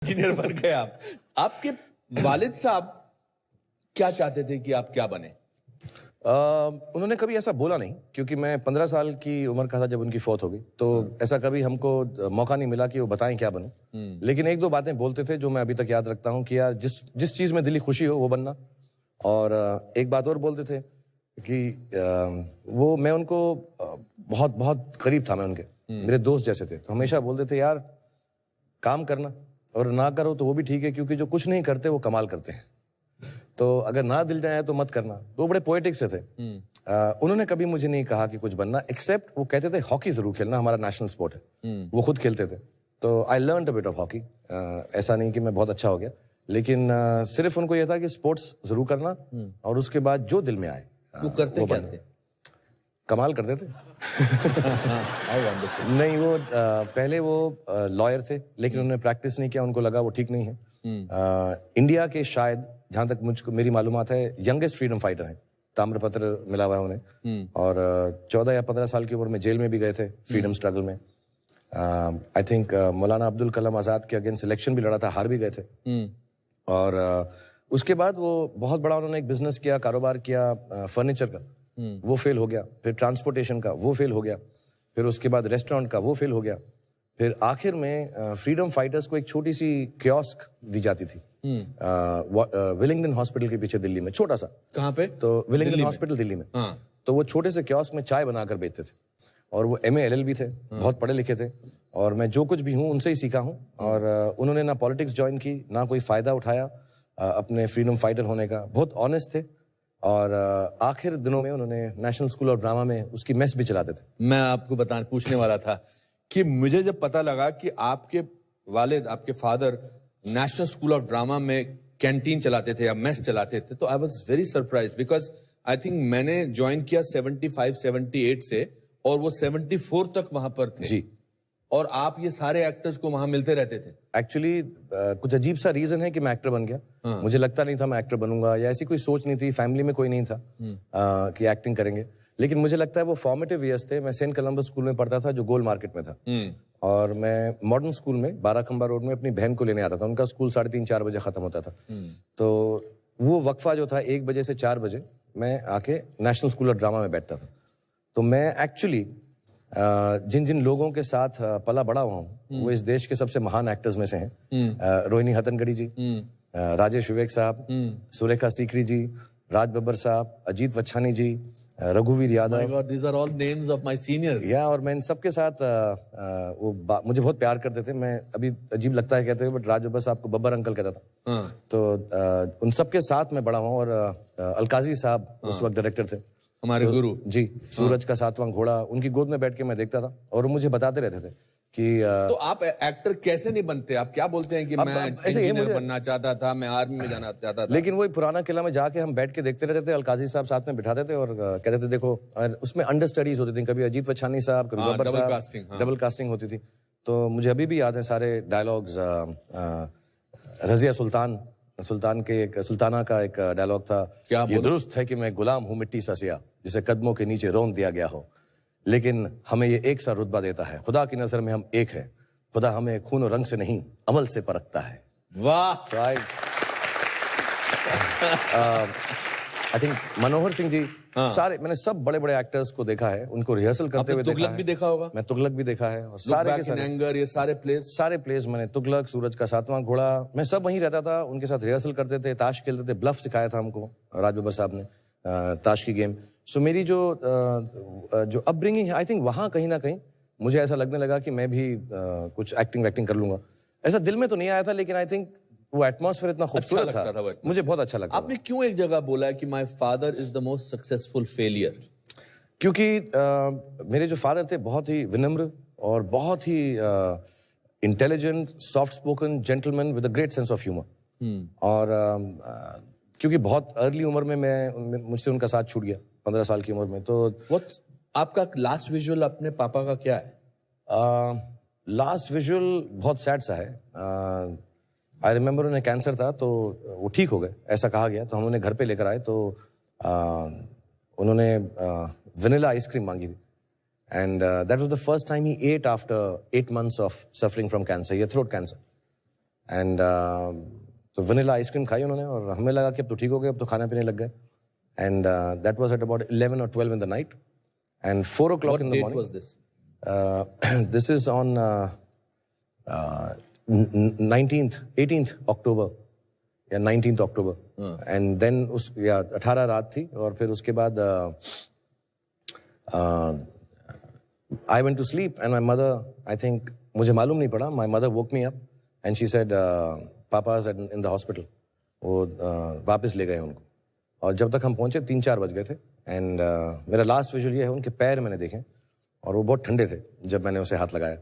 Engineer बन गए आप। आपके वालिद साहब क्या चाहते थे कि आप क्या बने? उन्होंने कभी ऐसा बोला नहीं, क्योंकि मैं 15 साल की उम्र का था जब उनकी फौत हो गई, तो ऐसा कभी हमको मौका नहीं मिला कि वो बताएं क्या बनूं। लेकिन एक दो बातें बोलते थे जो मैं अभी तक याद रखता हूं कि यार जिस चीज में दिली खुशी हो वो बनना। और एक बात और बोलते थे कि वो मैं उनको बहुत बहुत करीब था, मैं उनके मेरे दोस्त जैसे थे, तो हमेशा बोलते थे यार काम करना और ना करो तो वो भी ठीक है, क्योंकि जो कुछ नहीं करते वो कमाल करते हैं, तो अगर ना दिल जाए तो मत करना। तो वो बड़े पोएटिक से थे। उन्होंने कभी मुझे नहीं कहा कि कुछ बनना, एक्सेप्ट वो कहते थे हॉकी जरूर खेलना, हमारा नेशनल स्पोर्ट है। वो खुद खेलते थे, तो I learn a bit of hockey. ऐसा नहीं कि मैं बहुत अच्छा हो गया, लेकिन सिर्फ उनको यह था कि स्पोर्ट्स जरूर करना और उसके बाद जो दिल में आए वो करते क्या थे? कमाल करते थे। नहीं, वो पहले वो लॉयर थे, लेकिन उन्होंने प्रैक्टिस नहीं किया, उनको लगा वो ठीक नहीं है। इंडिया के शायद, जहां तक मुझको मेरी मालूमात है, यंगेस्ट फ्रीडम फाइटर हैं, ताम्रपत्र मिला हुआ है उन्हें। और 14 या 15 साल की उम्र में जेल में भी गए थे फ्रीडम स्ट्रगल में। आई थिंक मौलाना अब्दुल कलाम आजाद के अगेंस्ट इलेक्शन भी लड़ा था, हार भी गए थे। और उसके बाद वो बहुत बड़ा उन्होंने एक बिजनेस किया, कारोबार किया फर्नीचर का, वो फेल हो गया। फिर ट्रांसपोर्टेशन का, वो फेल हो गया। फिर उसके बाद रेस्टोरेंट का, वो फेल हो गया। फिर आखिर में फ्रीडम फाइटर्स को एक छोटी सी कियोस्क दी जाती थी विलिंगडन हॉस्पिटल के पीछे दिल्ली में, छोटा सा। कहाँ पे? तो विलिंगडन हॉस्पिटल दिल्ली में। तो वो छोटे से कियोस्क में चाय बनाकर बेचते थे, और वो MA LLB थे, बहुत पढ़े लिखे थे, और मैं जो कुछ भी हूँ उनसे ही सीखा हूँ। और उन्होंने ना पॉलिटिक्स ज्वाइन की, ना कोई फायदा उठाया अपने फ्रीडम फाइटर होने का, बहुत ऑनेस्ट थे। और आखिर दिनों में उन्होंने नेशनल स्कूल ऑफ ड्रामा में उसकी मेस भी चलाते थे। मैं आपको पूछने वाला था कि मुझे जब पता लगा कि आपके वालिद, आपके father national school of drama में कैंटीन चलाते थे या मेस चलाते थे, तो I was very surprise, because I think मैंने ज्वाइन किया 75-78 से, और वो 74 तक वहां पर थे जी। और आप ये सारे एक्टर्स को वहां मिलते रहते थे। एक्चुअली कुछ अजीब सा रीजन है कि मैं एक्टर बन गया। मुझे लगता नहीं था मैं एक्टर बनूंगा, या ऐसी कोई सोच नहीं थी, फैमिली में कोई नहीं था कि एक्टिंग करेंगे। लेकिन मुझे लगता है वो फॉर्मेटिव ईयर्स थे। मैं सेंट कोलंबस स्कूल में पढ़ता था, जो गोल मार्केट में था, और मैं मॉडर्न स्कूल में 12 खंबा रोड में अपनी बहन को लेने आता था। उनका स्कूल 3:30-4 बजे खत्म होता था। तो वो वक्फा जो था 1 बजे से 4 बजे, मैं आके नेशनल स्कूल ऑफ ड्रामा में बैठता था। तो मैं एक्चुअली जिन जिन लोगों के साथ पला बड़ा हुआ हूँ, वो इस देश के सबसे महान एक्टर्स में से हैं। रोहिणी हट्टंगडी जी, राजेश विवेक साहब, सुरेखा सीकरी जी, राज बब्बर साहब, अजीत वच्छानी जी, रघुवीर Yadav. My God, these are all names of my seniors. या और मैं इन सबके साथ मुझे बहुत प्यार करते थे। मैं अभी अजीब लगता है कहते हुए, बट राज बब्बर साहब को बब्बर अंकल कहता था। तो उन सबके साथ मैं बड़ा हुआ। और अलकाजी साहब उस वक्त डायरेक्टर थे, हमारे गुरु जी। सूरज का 7वां घोड़ा, उनकी गोद में बैठ के मैं देखता था, और मुझे बताते रहते थे कि तो आप एक्टर कैसे नहीं बनते? आप क्या बोलते हैं कि मैं इंजीनियर बनना चाहता था, मैं आर्मी में जाना चाहता था? लेकिन वही पुराना किला में जाके हम बैठ के देखते रहते थे। अलकाजी साहब साथ में बिठाते थे और कहते थे देखो, उसमें अंडर स्टडीज होती थी, कभी अजीत वच्छानी साहब, कभी बब्बर साहब, डबल कास्टिंग होती थी। तो मुझे अभी भी याद है सारे डायलॉग्स। रजिया सुल्ताना का एक डायलॉग था, ये दुरुस्त है कि मैं गुलाम हूं मिट्टी सा सिया, जिसे कदमों के नीचे रौंद दिया गया हो, लेकिन हमें ये एक सा रुतबा देता है। खुदा की नजर में हम एक हैं, खुदा हमें खून और रंग से नहीं अमल से परखता है। वाह। आई थिंक मनोहर सिंह जी, सारे मैंने सब बड़े बड़े एक्टर्स को देखा है, उनको रिहर्सल करते हुए तुगलक भी देखा होगा। मैं तुगलक भी देखा है, और सारे के सारे ये सारे प्लेस मैंने, तुगलक, सूरज का 7वां घोड़ा, मैं सब वहीं रहता था, उनके साथ रिहर्सल करते थे, ताश खेलते थे। ब्लफ सिखाया था हमको राज बब्बर साहब ने, ताश की गेम। सो मेरी जो अपब्रिंगिंग है, आई थिंक वहां कहीं ना कहीं मुझे ऐसा लगने लगा कि मैं भी कुछ एक्टिंग कर लूंगा। ऐसा दिल में तो नहीं आया था, लेकिन आई थिंक वो एटमॉस्फेयर इतना खूबसूरत था, मुझे बहुत अच्छा लगता। आपने क्यों एक जगह बोला कि my father is the most successful failure? क्योंकि मेरे जो फादर थे बहुत ही विनम्र और बहुत ही intelligent, soft spoken gentleman with a great sense of humour. और क्योंकि बहुत अर्ली उम्र में मुझसे उनका साथ छूट गया, 15 साल की उम्र में। तो आपका लास्ट विजुअल अपने पापा का क्या है? लास्ट विजुअल बहुत सैड सा है। आई रिमेम्बर उन्हें कैंसर था, तो वो ठीक हो गए ऐसा कहा गया। तो हम उन्हें घर पे लेकर आए, तो उन्होंने वनीला आइसक्रीम मांगी थी, and that was the first time he ate after 8 months of suffering from cancer, ये थ्रोट कैंसर। एंड तो वनीला आइसक्रीम खाई उन्होंने और हमें लगा कि अब तो ठीक हो गए, अब तो खाना पीने लग गए. And that was at about 11 or 12 in the night. And 4 o'clock What in the date morning. was this? This is on 18th October. या 19th October. And then 18 रात थी और फिर उसके बाद I went to sleep and my mother, I think, मुझे मालूम नहीं पड़ा, my mother woke me up and she said, Papa's in the hospital. वो वापस ले गए उनको. और जब तक हम पहुंचे 3-4 बज गए थे. एंड मेरा लास्ट विजुअल ये है, उनके पैर मैंने देखे और वो बहुत ठंडे थे जब मैंने उसे हाथ लगाया.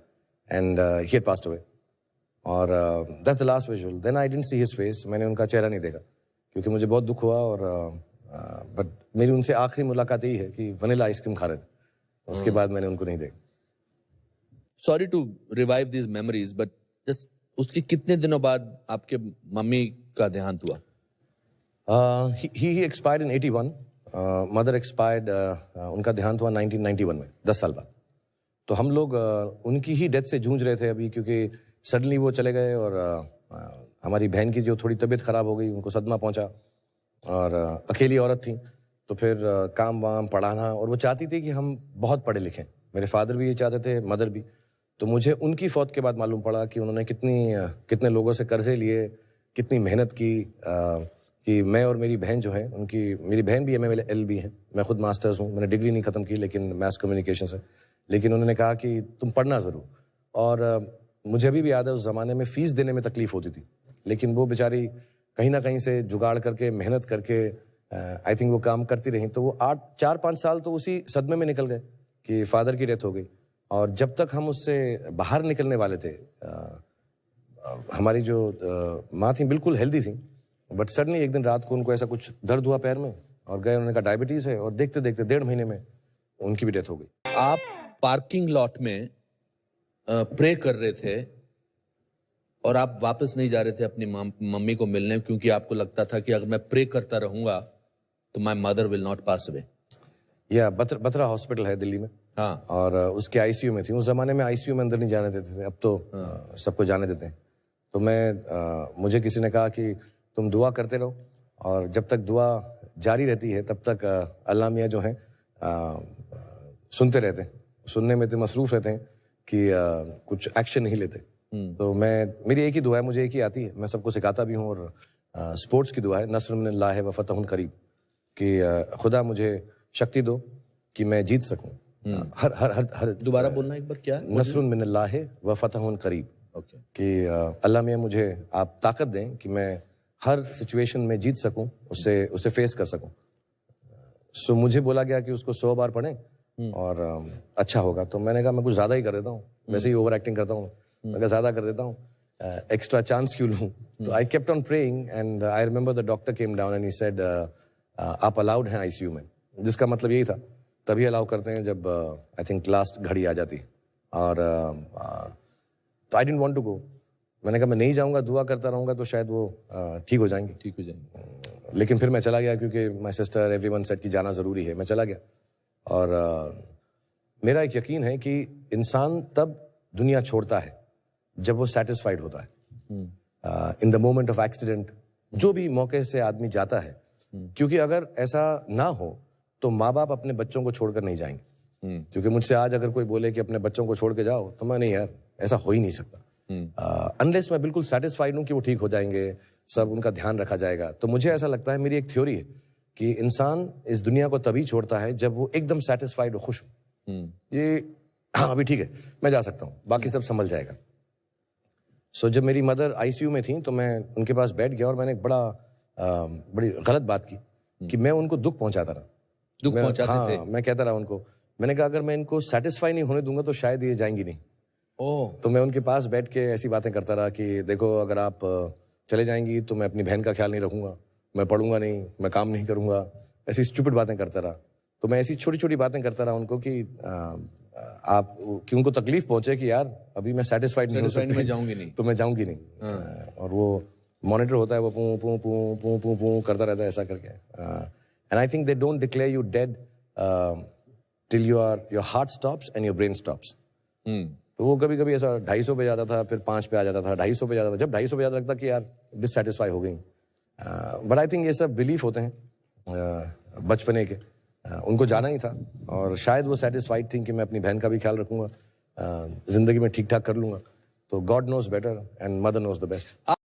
And he had passed away. और that's the last visual. Then I didn't see his face. मैंने उनका चेहरा नहीं देखा क्योंकि मुझे बहुत दुख हुआ. और बट मेरी उनसे आखिरी मुलाकात यही है कि वनीला आइसक्रीम खा रहे थे. उसके बाद मैंने उनको नहीं देखा. Sorry to revive these memories, but just उसके कितने दिनों बाद आपके मम्मी का देहांत हुआ? He expired in 81. Mother expired, उनका देहांत हुआ 1991 में, 10 साल बाद. तो हम लोग उनकी ही डेथ से जूझ रहे थे अभी, क्योंकि सडनली वो चले गए और हमारी बहन की जो थोड़ी तबीयत खराब हो गई, उनको सदमा पहुंचा और अकेली औरत थी. तो फिर काम वाम पढ़ाना, और वो चाहती थी कि हम बहुत पढ़े लिखें. मेरे फादर भी ये चाहते थे, मदर भी. तो मुझे उनकी फौत के बाद मालूम पड़ा कि उन्होंने कितने लोगों से कर्जे लिए, कितनी मेहनत की, कि मैं और मेरी बहन जो है, मेरी बहन भी MLLB है, मैं खुद मास्टर्स हूँ. मैंने डिग्री नहीं ख़त्म की लेकिन मैस कम्युनिकेशन से. लेकिन उन्होंने कहा कि तुम पढ़ना ज़रूर. और मुझे अभी भी याद है, उस ज़माने में फ़ीस देने में तकलीफ़ होती थी, लेकिन वो बेचारी कहीं ना कहीं से जुगाड़ करके, मेहनत करके, आई थिंक वो काम करती रही. तो वो 4-5 साल तो उसी सदमे में निकल गए कि फ़ादर की डेथ हो गई. और जब तक हम उससे बाहर निकलने वाले थे, हमारी जो माँ थी बिल्कुल हेल्दी थी, बट सडनली एक दिन रात को उनको ऐसा कुछ दर्द हुआ पैर में और गए. उन्होंने कहा डायबिटीज़ है, और देखते देखते 1.5 महीने में उनकी भी डेथ हो गई. आप पार्किंग लॉट में प्रे कर रहे थे और आप वापस नहीं जा रहे थे अपनी मम्मी को मिलने, क्योंकि आपको लगता था कि अगर मैं प्रे करता रहूंगा तो my mother will not pass away. या बत्रा हॉस्पिटल है दिल्ली में. हाँ. और उसके ICU में थी. उस जमाने में ICU में अंदर नहीं जाने देते थे, अब तो सबको जाने देते हैं. तो मुझे किसी ने कहा कि तुम दुआ करते रहो, और जब तक दुआ जारी रहती है तब तक अल्लाह मियाँ जो हैं सुनते रहते हैं. सुनने में तो मसरूफ़ रहते हैं कि कुछ एक्शन नहीं लेते. तो मेरी एक ही दुआ है, मुझे एक ही आती है, मैं सबको सिखाता भी हूँ. और स्पोर्ट्स की दुआ है, नस्र मिनल्लाह व फतहुन करीब, कि खुदा मुझे शक्ति दो कि मैं जीत सकूं. हर दोबारा बोलना एक बार, क्या? नस्र मिनल्लाह व फतहुन करीब. ओके. कि अल्लाह मियाँ मुझे आप ताकत दें कि मैं हर सिचुएशन में जीत सकूं, उसे फेस कर सकूं. सो मुझे बोला गया कि उसको 100 बार पढ़ें और अच्छा होगा. तो मैंने कहा मैं कुछ ज़्यादा ही कर देता हूँ, वैसे ही ओवर एक्टिंग करता हूँ, मैं ज़्यादा कर देता हूँ, एक्स्ट्रा चांस क्यों लूँ. तो I kept on praying and I remember the doctor came down and he said आप अलाउड हैं ICU में. जिसका मतलब यही था, तभी अलाउ करते हैं जब आई थिंक लास्ट घड़ी आ जाती. और तो I didn't want to go. मैंने कहा मैं नहीं जाऊंगा, दुआ करता रहूंगा तो शायद वो ठीक हो जाएंगे. लेकिन फिर मैं चला गया, क्योंकि माय सिस्टर एवरीवन सेड कि जाना ज़रूरी है. मैं चला गया. और मेरा एक यकीन है कि इंसान तब दुनिया छोड़ता है जब वो सेटिस्फाइड होता है. In the moment of accident, जो भी मौके से आदमी जाता है, क्योंकि अगर ऐसा ना हो तो माँ बाप अपने बच्चों को छोड़कर नहीं जाएंगे. क्योंकि मुझसे आज अगर कोई बोले कि अपने बच्चों को छोड़ के जाओ, तो मैं नहीं यार, ऐसा हो ही नहीं सकता. अनलेस मैं बिल्कुल सेटिस्फाइड हूँ कि वो ठीक हो जाएंगे, सब उनका ध्यान रखा जाएगा. तो मुझे ऐसा लगता है, मेरी एक थ्योरी है कि इंसान इस दुनिया को तभी छोड़ता है जब वो एकदम सेटिस्फाइड हो, खुश हो. ये हाँ अभी ठीक है, मैं जा सकता हूँ, बाकी सब संभल जाएगा. सो जब मेरी मदर ICU में थी तो मैं उनके पास बैठ गया और मैंने एक बड़ी गलत बात की कि मैं उनको दुख पहुंचाता रहा. दुख पहुंचाते थे? मैं कहता रहा उनको. मैंने कहा अगर मैं इनको सेटिस्फाई नहीं होने दूंगा तो शायद ये जाएंगी नहीं. तो मैं उनके पास बैठ के ऐसी बातें करता रहा कि देखो, अगर आप चले जाएंगी तो मैं अपनी बहन का ख्याल नहीं रखूंगा, मैं पढ़ूंगा नहीं, मैं काम नहीं करूंगा. ऐसी स्टूपिड बातें करता रहा. तो मैं ऐसी छोटी छोटी बातें करता रहा उनको कि उनको तकलीफ पहुंचे कि यार अभी मैं सेटिस्फाइड नहीं हो सकती, मैं जाऊंगी नहीं, तो मैं जाऊंगी नहीं. और वो मॉनिटर होता है, वो पू पू पू पू पू पू करता रहता है ऐसा करके. And I think they don't declare you dead till your heart stops and your brain stops. तो वो कभी कभी ऐसा 250 पे जाता था, फिर 5 पे आ जाता था, 250 पे जाता था। जब 250 पे जाता लगता कि यार डिससेटिस्फाई हो गई। बट आई थिंक ये सब बिलीफ होते हैं बचपने के। उनको जाना ही था और शायद वो सेटिस्फाइड थी कि मैं अपनी बहन का भी ख्याल रखूंगा, जिंदगी में ठीक ठाक कर लूंगा। तो God knows better and mother knows the best.